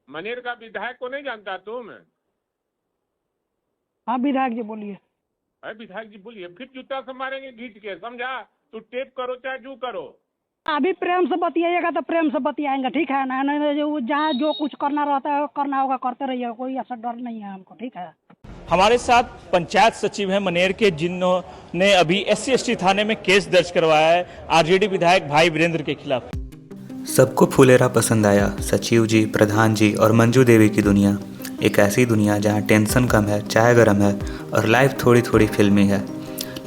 मनेर का विधायक को नहीं जानता तुम? हाँ विधायक जी बोलिए। अरे विधायक जी बोलिए, फिर जूता से मारेंगे घींच के, समझा? तू टेप करो चाहे जू करो। अभी प्रेम से बतियाइएगा तो प्रेम से बतियाएंगे, ठीक है ना? नहीं जो जहाँ जो कुछ करना रहता है करना होगा, करते रहिए, कोई ऐसा डर नहीं है हमको, ठीक है। हमारे साथ पंचायत सचिव हैं मनेर के, जिन्होंने अभी SC/ST थाने में केस दर्ज करवाया है RJD विधायक भाई वीरेंद्र के खिलाफ। सबको फुलेरा पसंद आया, सचिव जी, प्रधान जी और मंजू देवी की दुनिया। एक ऐसी दुनिया जहां टेंशन कम है, चाय गर्म है और लाइफ थोड़ी थोड़ी फिल्मी है।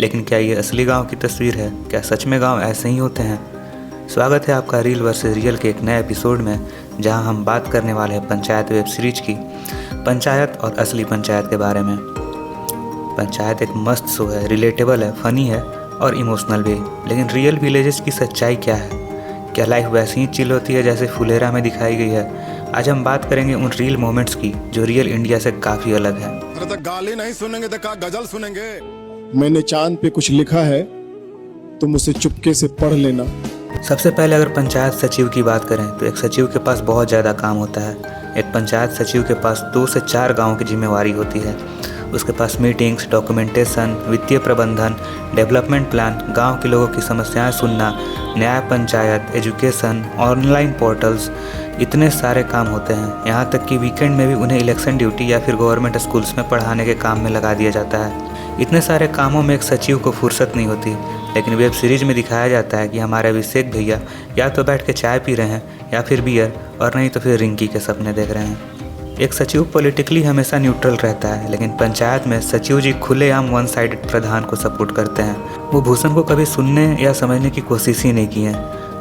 लेकिन क्या ये असली गांव की तस्वीर है? क्या सच में गांव ऐसे ही होते हैं? स्वागत है आपका रील वर्सेस रियल के एक नए एपिसोड में, जहां हम बात करने वाले हैं पंचायत वेब सीरीज की, पंचायत और असली पंचायत के बारे में। पंचायत एक मस्त शो है, रिलेटेबल है, फनी है और इमोशनल भी। लेकिन रियल विलेजेस की सच्चाई क्या है? क्या लाइफ वैसी ही चिल होती है जैसे फुलेरा में दिखाई गई है? आज हम बात करेंगे उन रियल मोमेंट्स की जो रियल इंडिया से काफ़ी अलग है। अरे तो गाली नहीं सुनेंगे तो क्या गजल सुनेंगे? मैंने चांद पे कुछ लिखा है, तुम उसे चुपके से पढ़ लेना। सबसे पहले अगर पंचायत सचिव की बात करें तो एक सचिव के पास बहुत ज़्यादा काम होता है। एक पंचायत सचिव के पास 2 से 4 गाँव की जिम्मेवारी होती है। उसके पास मीटिंग्स, डॉक्यूमेंटेशन, वित्तीय प्रबंधन, डेवलपमेंट प्लान, गांव के लोगों की समस्याएं सुनना, न्याय पंचायत, एजुकेशन, ऑनलाइन पोर्टल्स, इतने सारे काम होते हैं। यहाँ तक कि वीकेंड में भी उन्हें इलेक्शन ड्यूटी या फिर गवर्नमेंट स्कूल्स में पढ़ाने के काम में लगा दिया जाता है। इतने सारे कामों में एक सचिव को फुर्सत नहीं होती। लेकिन वेब सीरीज में दिखाया जाता है कि हमारे अभिषेक भैया या तो बैठ के चाय पी रहे हैं या फिर बियर, और नहीं तो फिर रिंकी के सपने देख रहे हैं। एक सचिव पॉलिटिकली हमेशा न्यूट्रल रहता है, लेकिन पंचायत में सचिव जी खुलेआम वन साइडेड प्रधान को सपोर्ट करते हैं। वो भूषण को कभी सुनने या समझने की कोशिश ही नहीं की है।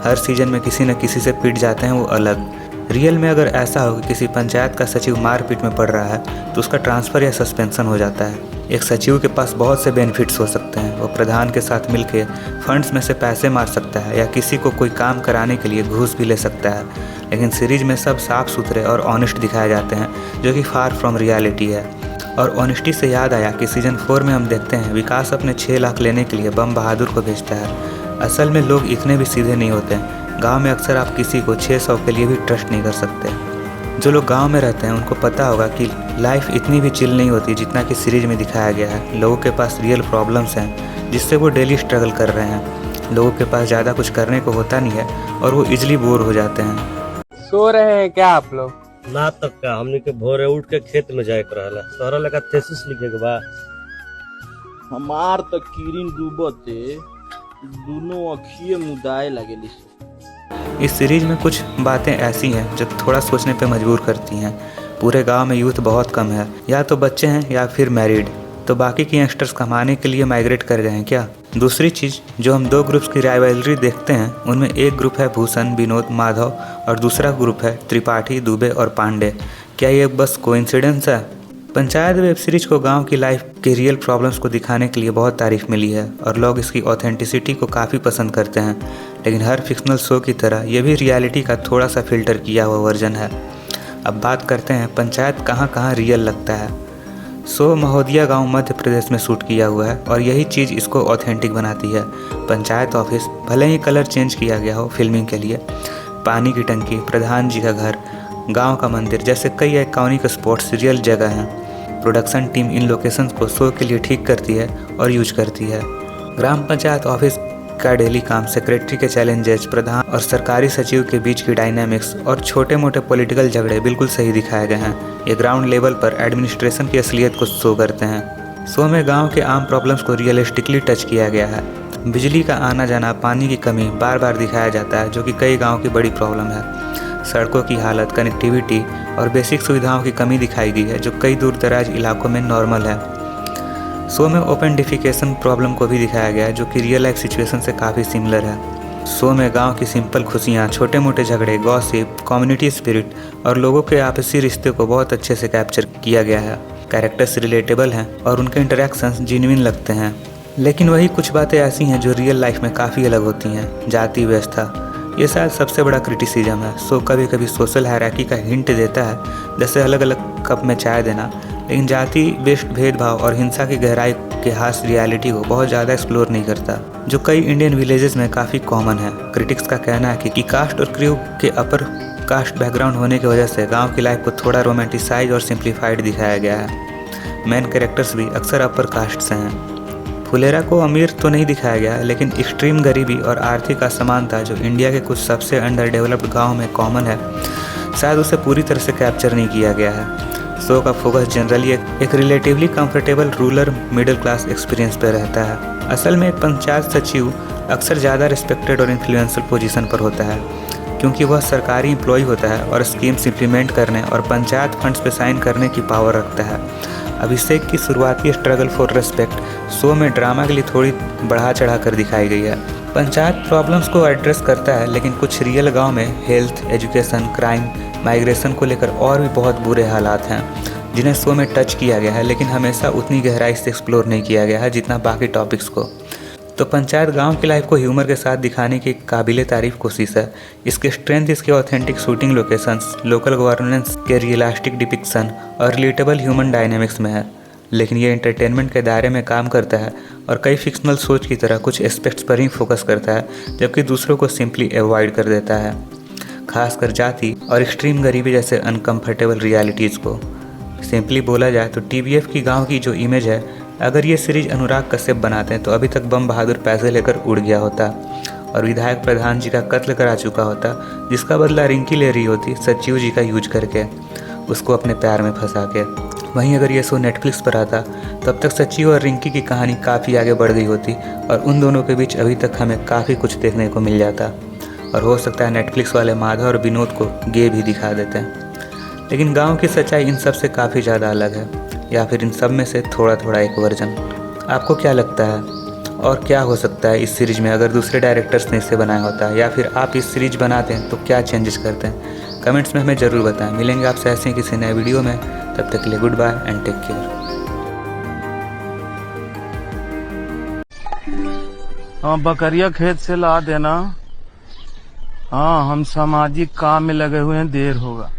हर सीजन में किसी न किसी से पिट जाते हैं वो अलग। रियल में अगर ऐसा हो कि किसी पंचायत का सचिव मारपीट में पड़ रहा है तो उसका ट्रांसफ़र या सस्पेंशन हो जाता है। एक सचिव के पास बहुत से बेनिफिट्स हो सकते हैं। वो प्रधान के साथ मिलकर फंड्स में से पैसे मार सकता है या किसी को कोई काम कराने के लिए घूस भी ले सकता है। लेकिन सीरीज में सब साफ सुथरे और ऑनेस्ट दिखाए जाते हैं, जो कि फार फ्रॉम रियलिटी है। और ऑनेस्टी से याद आया कि सीजन 4 में हम देखते हैं विकास अपने 6 लाख लेने के लिए बम बहादुर को भेजता है। असल में लोग इतने भी सीधे नहीं होते हैं। गाँव में अक्सर आप किसी को 600 के लिए भी ट्रस्ट नहीं कर सकते। जो लोग गांव में रहते हैं उनको पता होगा कि लाइफ इतनी भी चिल नहीं होती जितना कि सीरीज में दिखाया गया है। लोगों के पास रियल प्रॉब्लम्स हैं जिससे वो डेली स्ट्रगल कर रहे हैं। लोगों के पास ज़्यादा कुछ करने को होता नहीं है और वो इजली बोर हो जाते हैं। सो रहे हैं क्या आप लोग? ना तक का हमने के भोरे उठ के खेत में जाए कर रहला, तोहरा लगा थेसिस लिखे के बा। हमार तो कीरिन डूबते दोनों अखिए मुदाए लगेली। इस सीरीज में कुछ बातें ऐसी हैं जो थोड़ा सोचने पे मजबूर करती हैं। पूरे गांव में यूथ बहुत कम है, या तो बच्चे हैं या फिर मैरिड, तो बाकी के यंगस्टर्स कमाने के लिए माइग्रेट कर गए हैं क्या? दूसरी चीज़ जो हम 2 ग्रुप्स की राइवलरी देखते हैं, उनमें एक ग्रुप है भूषण, विनोद, माधव और दूसरा ग्रुप है त्रिपाठी, दुबे और पांडे। क्या ये बस कोइंसिडेंस है? पंचायत वेब सीरीज को गांव की लाइफ के रियल प्रॉब्लम्स को दिखाने के लिए बहुत तारीफ मिली है और लोग इसकी ऑथेंटिसिटी को काफ़ी पसंद करते हैं। लेकिन हर फिक्शनल शो की तरह ये भी रियलिटी का थोड़ा सा फिल्टर किया हुआ वर्जन है। अब बात करते हैं पंचायत कहाँ कहाँ रियल लगता है। शो महोदिया गांव मध्य प्रदेश में शूट किया हुआ है और यही चीज़ इसको ऑथेंटिक बनाती है। पंचायत ऑफिस भले ही कलर चेंज किया गया हो फिल्मिंग के लिए, पानी की टंकी, प्रधान जी का घर, गांव का मंदिर जैसे कई आइकॉनिक स्पॉट्स रियल जगह हैं। प्रोडक्शन टीम इन लोकेशंस को शो के लिए ठीक करती है और यूज करती है। ग्राम पंचायत ऑफिस का डेली काम, सेक्रेटरी के चैलेंजेस, प्रधान और सरकारी सचिव के बीच की डायनामिक्स और छोटे मोटे पॉलिटिकल झगड़े बिल्कुल सही दिखाए गए हैं। ये ग्राउंड लेवल पर एडमिनिस्ट्रेशन की असलियत को शो करते हैं। शो में गांव के आम प्रॉब्लम्स को रियलिस्टिकली टच किया गया है। बिजली का आना जाना, पानी की कमी बार बार दिखाया जाता है, जो कि कई गाँव की बड़ी प्रॉब्लम है। सड़कों की हालत, कनेक्टिविटी और बेसिक सुविधाओं की कमी दिखाई गई है, जो कई दूर दराज इलाकों में नॉर्मल है। शो में ओपन डिफिकेशन प्रॉब्लम को भी दिखाया गया है, जो कि रियल लाइफ सिचुएशन से काफ़ी सिमिलर है। शो में गांव की सिंपल खुशियाँ, छोटे मोटे झगड़े, गॉसिप, कम्युनिटी स्पिरिट और लोगों के आपसी रिश्ते को बहुत अच्छे से कैप्चर किया गया है। कैरेक्टर्स रिलेटेबल हैं और उनके इंटरेक्शंस जेन्युइन लगते हैं। लेकिन वही कुछ बातें ऐसी हैं जो रियल लाइफ में काफ़ी अलग होती हैं। जाति व्यवस्था, ये शायद सबसे बड़ा क्रिटिसिज्म है। शो कभी कभी सोशल हायरार्की का हिंट देता है, जैसे अलग अलग कप में चाय देना, लेकिन जाति बेस्ड भेदभाव और हिंसा की गहराई के हास्य रियलिटी को बहुत ज़्यादा एक्सप्लोर नहीं करता, जो कई इंडियन विलेजेस में काफ़ी कॉमन है। क्रिटिक्स का कहना है कि कास्ट और क्रू के अपर कास्ट बैकग्राउंड होने की वजह से गांव की लाइफ को थोड़ा रोमांटिसाइज और सिंप्लीफाइड दिखाया गया है। मेन कैरेक्टर्स भी अक्सर अपर कास्ट से हैं। फुलेरा को अमीर तो नहीं दिखाया गया है, लेकिन एक्सट्रीम गरीबी और आर्थिक असमानता जो इंडिया के कुछ सबसे अंडर डेवलप्ड गाँव में कॉमन है, शायद उसे पूरी तरह से कैप्चर नहीं किया गया है। शो का फोकस जनरली एक relatively comfortable rural middle class experience पर रहता है। असल में एक पंचायत सचिव अक्सर ज़्यादा रिस्पेक्टेड और इन्फ्लुएंशियल पोजीशन पर होता है, क्योंकि वह सरकारी एम्प्लॉय होता है और स्कीम्स इम्प्लीमेंट करने और पंचायत फंड्स पे साइन करने की पावर रखता है। अभिषेक की शुरुआती स्ट्रगल फॉर रिस्पेक्ट शो में ड्रामा के लिए थोड़ी बढ़ा चढ़ा कर दिखाई गई है। पंचायत प्रॉब्लम्स को एड्रेस करता है, लेकिन कुछ रियल गांव में हेल्थ, एजुकेशन, क्राइम, माइग्रेशन को लेकर और भी बहुत बुरे हालात हैं जिन्हें शो में टच किया गया है, लेकिन हमेशा उतनी गहराई से एक्सप्लोर नहीं किया गया है जितना बाकी टॉपिक्स को। तो पंचायत गांव की लाइफ को ह्यूमर के साथ दिखाने की काबिले तारीफ कोशिश है। इसके स्ट्रेंथ इसके authentic shooting locations, local governance के रियलिस्टिक डिपिक्शन और रिलेटेबल ह्यूमन डायनेमिक्स में है। लेकिन ये एंटरटेनमेंट के दायरे में काम करता है और कई फिक्शनल सोच की तरह कुछ एस्पेक्ट्स पर ही फोकस करता है, जबकि दूसरों को सिंपली अवॉइड कर देता है, खासकर जाति और एक्सट्रीम गरीबी जैसे अनकंफर्टेबल रियलिटीज़ को। सिंपली बोला जाए तो टीवीएफ की गांव की जो इमेज है, अगर ये सीरीज अनुराग कश्यप बनाते हैं तो अभी तक बम बहादुर पैसे लेकर उड़ गया होता और विधायक प्रधान जी का कत्ल करा चुका होता, जिसका बदला रिंकी ले रही होती सचिव जी का यूज करके, उसको अपने प्यार में फंसा के। वहीं अगर ये शो नेटफ्लिक्स पर आता तब तक सचिव और रिंकी की कहानी काफ़ी आगे बढ़ गई होती और उन दोनों के बीच अभी तक हमें काफ़ी कुछ देखने को मिल जाता। और हो सकता है नेटफ्लिक्स वाले माधव और विनोद को गे भी दिखा देते हैं। लेकिन गांव की सच्चाई इन सब से काफ़ी ज़्यादा अलग है, या फिर इन सब में से थोड़ा थोड़ा एक वर्जन। आपको क्या लगता है, और क्या हो सकता है इस सीरीज में अगर दूसरे डायरेक्टर्स ने इसे बनाया होता, या फिर आप इस सीरीज बनाते हैं तो क्या चेंजेस करते हैं? कमेंट्स में हमें ज़रूर बताएं। मिलेंगे आपसे ऐसे ही किसी नए वीडियो में, तब तक के लिए goodbye and take care. हाँ, बकरिया खेत से ला देना। हाँ, हम सामाजिक काम में लगे हुए हैं, देर होगा।